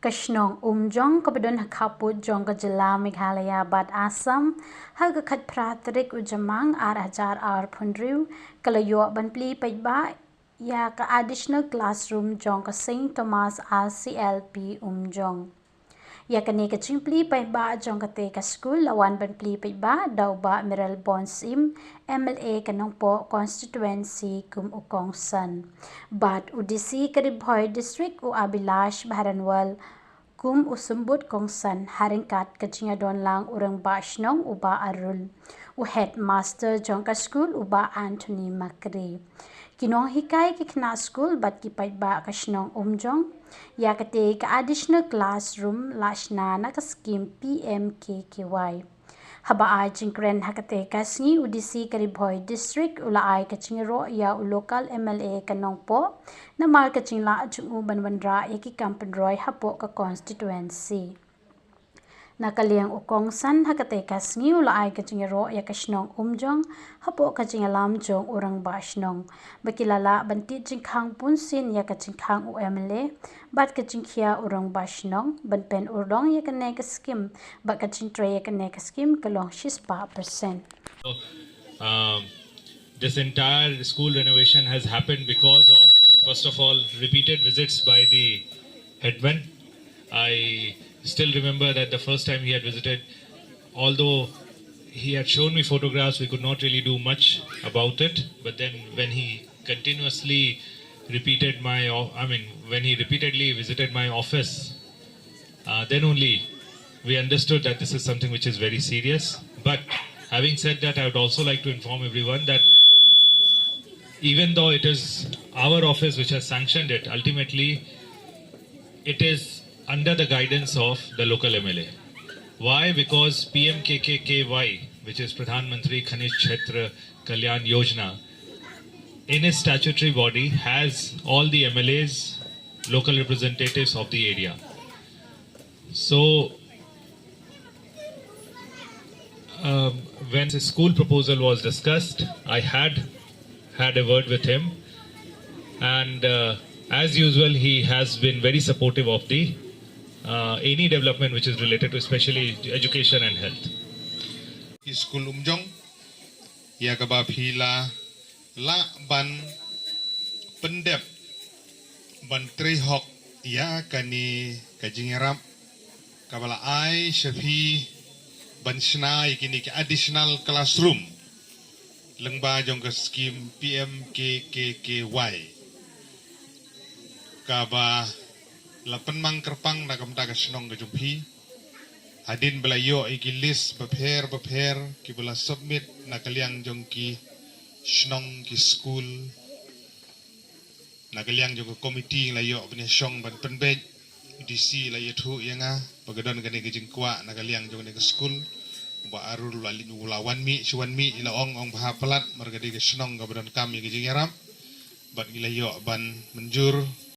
Kashnong Umjong kabadon hakaput jong kajala Meghalaya bad Assam haga khat pratrik ujamang arajar ar phundriu kalayo banpli paiba ya ka additional classroom jong ka St Thomas RCLP Umjong ya kani ka chimpli paiba jong ka te ka school lawan banpli paiba daw ba Mayralborn Syiem MLA ka Nongpoh Constituency kum ukong san but UDC ka Ri-Bhoi district u Abilash Bharanwal kum usumbut kongsan haringkat kachinga don lang urang ba shnong uba arul u headmaster jong ka school uba Anthony Makri kinong hikay ki khna school bat ki paiba ka shnong umjong ya kate ka additional classroom lashna na ka scheme PMKKY haba ay jingkren hakate ka sngi UDC ka Ri-Bhoi district ula ay ka chingro ya u local MLA ka Nongpoh na mar ka chingla chungu banwandra ya ki kampanroy hapo ka constituency nakaliang ukong san hakate ka sngi ula ay ka chingro ya ka shnong umjong hapo ka chingalam jong urang ba shnong bakilala banti jingkhang punsin ya ka jingkhang u MLA bat ka jingkhia urang ba shnong banpen urdong ya ka ne ka skim bat ka jingtre ya ka ne ka skim kalong 6%. This entire school renovation has happened because of, first of all, repeated visits by the headman. I still remember that the first time he had visited, although he had shown me photographs, we could not really do much about it. But then when he continuously repeated when he repeatedly visited my office, then only we understood that this is something which is very serious. But having said that, I would also like to inform everyone that even though it is our office which has sanctioned it, ultimately it is under the guidance of the local MLA. Why? Because PMKKY, which is Pradhan Mantri Khanij Kshetra Kalyan Yojana, in its statutory body has all the MLAs, local representatives of the area. So when the school proposal was discussed, I had a word with him, and as usual he has been very supportive of the any development which is related to especially education and health. School Umjong ya kabab hila la ban pendep ban trihok ya kani kajingerap kabala ai shafi ban snai kini ke additional classroom lengba jong ke scheme PMKKY kaba lapan mang kerpang na kamta ka snong ka jumpi hadin belayo iki list beper ki bela submit na kaliang jong ki snong ki school na kaliang jong committee layo bne shong ban penbej DC layo thu yanga pagadon kani ke jingkwa na kaliang jong ne school ba arul lalin ulawan mi ila ong bahapalat margadi ke snong ka badan kami ke jingaram bat ilayo ban menjur